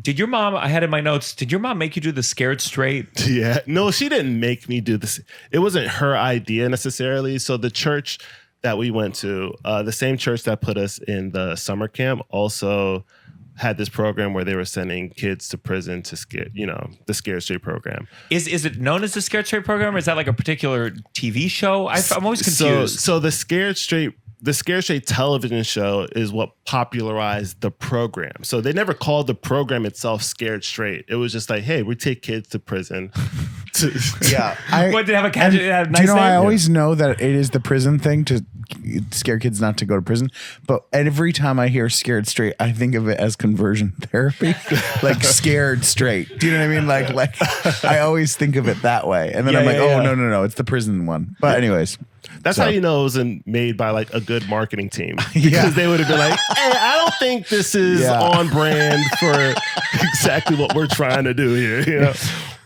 Did your mom, I had in my notes, did your mom make you do the Scared Straight? Yeah. No, she didn't make me do this. It wasn't her idea necessarily. So the church that we went to, the same church that put us in the summer camp, also had this program where they were sending kids to prison to scare, the Scared Straight program. Is it known as the Scared Straight program, or is that like a particular TV show? I'm always confused. So the Scared Straight television show is what popularized the program. So they never called the program itself Scared Straight. It was just like, hey, we take kids to prison. Yeah. What, did it have a catch? Nice Do you know, name? I always know that it is the prison thing to scare kids not to go to prison. But every time I hear Scared Straight, I think of it as conversion therapy, like Scared Straight. Do you know what I mean? Like I always think of it that way. And then I'm like, no, it's the prison one. But anyways. That's how you know it was made by like a good marketing team. Because they would have been like, hey, I don't think this is on brand for exactly what we're trying to do here.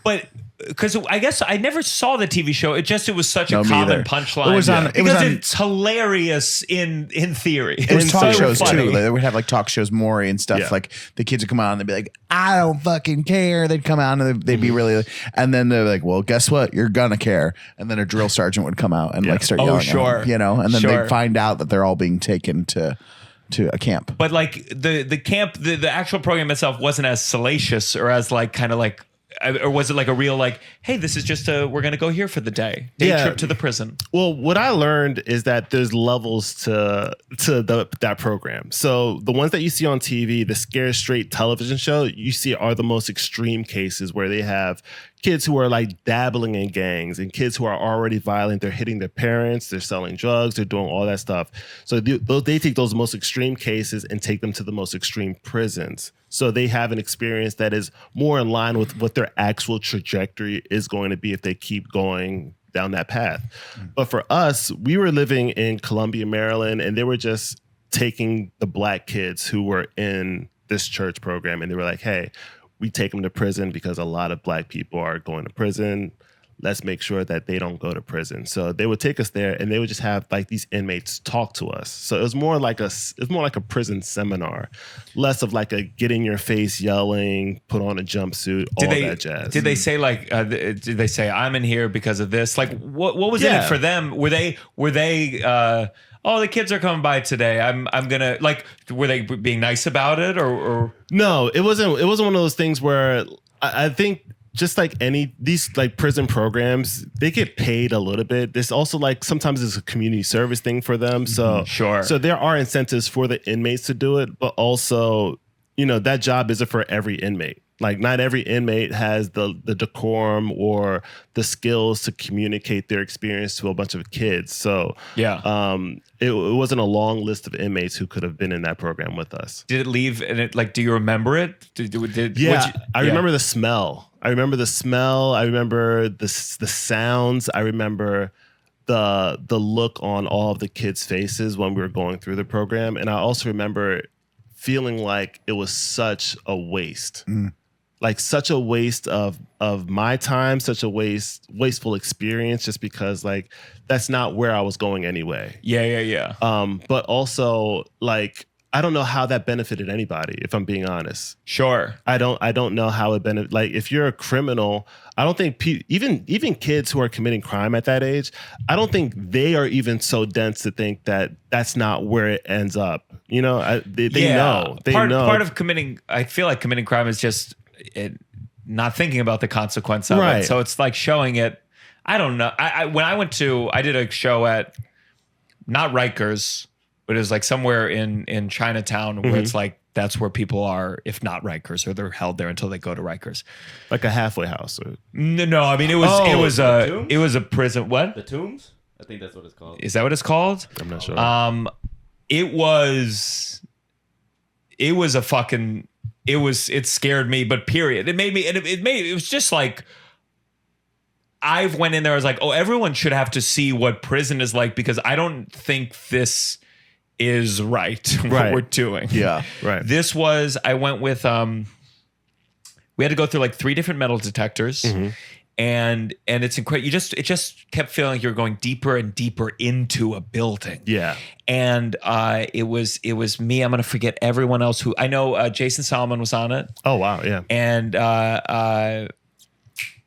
But because I guess I never saw the TV show. It was such a common punchline. It was on, it's hilarious in theory. It was talk shows too. They would have like talk shows, Maury and stuff. Yeah. Like the kids would come out and they'd be like, I don't fucking care. They'd come out and they'd be really, and then they're like, well, guess what? You're gonna care. And then a drill sergeant would come out and like start yelling at them, and then they'd find out that they're all being taken to a camp. But like the camp, the actual program itself wasn't as salacious or as like kind of like, or was it like a real like, hey, this is just we're going to go here for the day trip to the prison? Well, what I learned is that there's levels to that program. So the ones that you see on TV, the Scared Straight television show, you see are the most extreme cases where they have kids who are like dabbling in gangs and kids who are already violent. They're hitting their parents. They're selling drugs. They're doing all that stuff. So they take those most extreme cases and take them to the most extreme prisons. So they have an experience that is more in line with what their actual trajectory is going to be if they keep going down that path. But for us, we were living in Columbia, Maryland, and they were just taking the black kids who were in this church program. And they were like, hey, we take them to prison because a lot of black people are going to prison. Let's make sure that they don't go to prison. So they would take us there and they would just have like these inmates talk to us. So it was more like a prison seminar, less of like a get in your face yelling, put on a jumpsuit, that jazz. Did they say like, did they say I'm in here because of this? Like what was in it for them? Were they oh, the kids are coming by today. I'm gonna like, were they being nice about it or? No, it wasn't one of those things where I think just like these like prison programs, they get paid a little bit. There's also like sometimes it's a community service thing for them. So So there are incentives for the inmates to do it, but also, that job isn't for every inmate. Like not every inmate has the decorum or the skills to communicate their experience to a bunch of kids. So it wasn't a long list of inmates who could have been in that program with us. Did it leave? And it like, do you remember it? I remember the smell. I remember the smell. I remember the sounds. I remember the look on all of the kids' faces when we were going through the program. And I also remember feeling like it was such a waste. Like such a waste of my time, such a wasteful experience, just because like that's not where I was going anyway. Yeah. But also like I don't know how that benefited anybody, if I'm being honest. Sure. I don't know how it benefit. Like if you're a criminal, I don't think even kids who are committing crime at that age, I don't think they are even so dense to think that that's not where it ends up. They know. Part of committing, I feel like committing crime is just not thinking about the consequence of it. So it's like showing it. I don't know. When I did a show at not Rikers, but it was like somewhere in Chinatown where it's like that's where people are, if not Rikers, or they're held there until they go to Rikers. Like a halfway house. No, I mean it was a prison. What? The Tombs? I think that's what it's called. Is that what it's called? I'm not sure. It scared me, but period. It was just like, I went in there, I was like, oh, everyone should have to see what prison is like because I don't think this is right what we're doing. Yeah, right. I went with, we had to go through like 3 different metal detectors and it's incredible. It just kept feeling like you were going deeper and deeper into a building. Yeah. And it was me. I'm gonna forget everyone else who I know. Jason Solomon was on it. Oh wow, yeah. And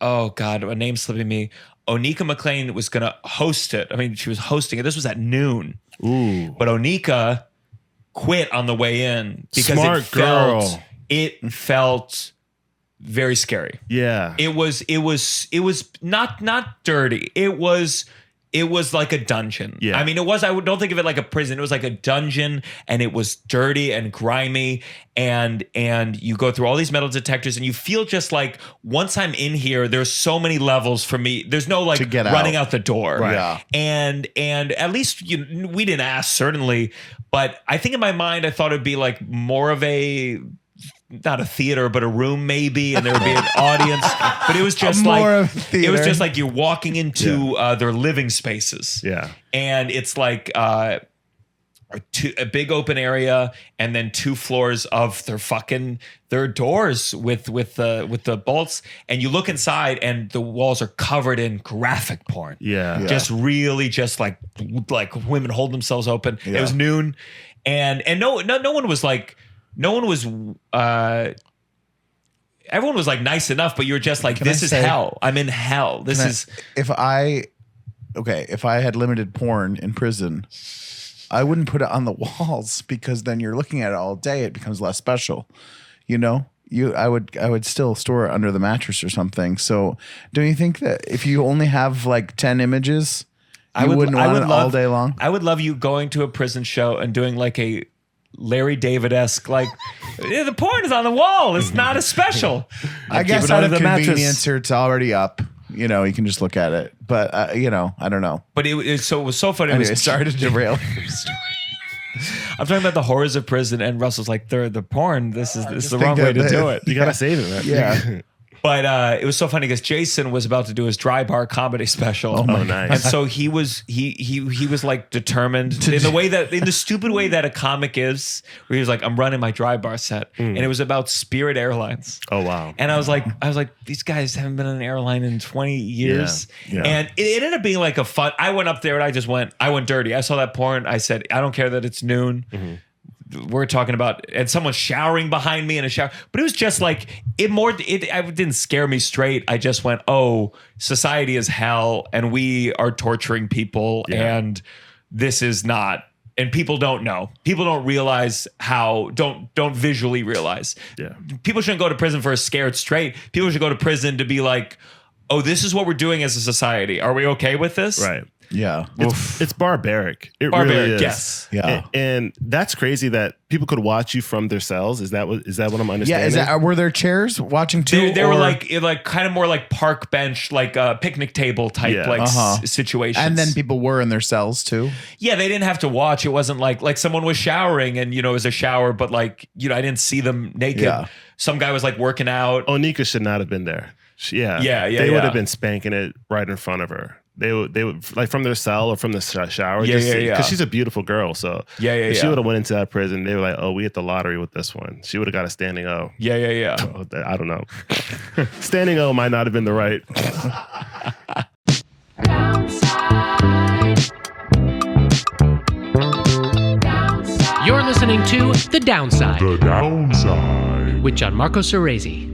oh God, a name slipping me. Onika McLean was gonna host it. I mean, she was hosting it. This was at noon. Ooh. But Onika quit on the way in because Smart girl. It felt very scary. Yeah. It was not dirty. It was like a dungeon. Yeah. I mean, I don't think of it like a prison. It was like a dungeon, and it was dirty and grimy, and you go through all these metal detectors, and you feel just like, once I'm in here, there's so many levels for me. There's no like running out the door. Right. Yeah. And at least we didn't ask, certainly, but I think in my mind I thought it'd be like more of a, not a theater, but a room maybe, and there would be an audience. But it was just it was just like you're walking into their living spaces. Yeah. And it's like a big open area, and then 2 floors of their doors with the bolts, and you look inside, and the walls are covered in graphic porn. Yeah. Just really just like women hold themselves open. Yeah. It was noon, and no one was like. No one was, everyone was like nice enough, but you're just like, this is hell. I'm in hell. If I had limited porn in prison, I wouldn't put it on the walls, because then you're looking at it all day. It becomes less special. I would still store it under the mattress or something. So don't you think that if you only have like 10 images, you wouldn't want it all day long? I would love you going to a prison show and doing like a Larry David-esque, like, the porn is on the wall. It's not as special. I guess out of convenience, it's already up. You can just look at it. But, I don't know. But it was so funny. Anyway, sorry to derail your story. I'm talking about the horrors of prison, and Russell's like, the porn, this is the wrong way to do it. You got to save it, man. Yeah. But it was so funny because Jason was about to do his dry bar comedy special. Oh, nice. And so he was like determined in the stupid way that a comic is, where he was like, I'm running my dry bar set. And it was about Spirit Airlines. Oh wow. And I was like, these guys haven't been on an airline in 20 years. Yeah. And it ended up being like a fun. I went up there and I went dirty. I saw that porn. I said, I don't care that it's noon. Mm-hmm. We're talking about, and someone showering behind me in a shower, but it was just like it didn't scare me straight. I just went, oh, society is hell, and we are torturing people, and this is not, and people don't know. People don't realize don't visually realize. Yeah. People shouldn't go to prison for a scared straight. People should go to prison to be like, oh, this is what we're doing as a society. Are we okay with this? Right. Yeah. It's barbaric. It really is. Yes. Yeah. And that's crazy that people could watch you from their cells. Is that what I'm understanding? Yeah. Were there chairs watching too? They were like kind of more like park bench, like a picnic table type situations. And then people were in their cells too. Yeah, they didn't have to watch. It wasn't like someone was showering and it was a shower, but I didn't see them naked. Yeah. Some guy was like working out. Onika should not have been there. Yeah. They would have been spanking it right in front of her. They would like from their cell or from the shower. Because she's a beautiful girl. So if she would have went into that prison, they were like, oh, we hit the lottery with this one. She would have got a standing O. Yeah. Oh, I don't know. Standing O might not have been the right. You're listening to The Downside. The Downside. With Gianmarco Soresi.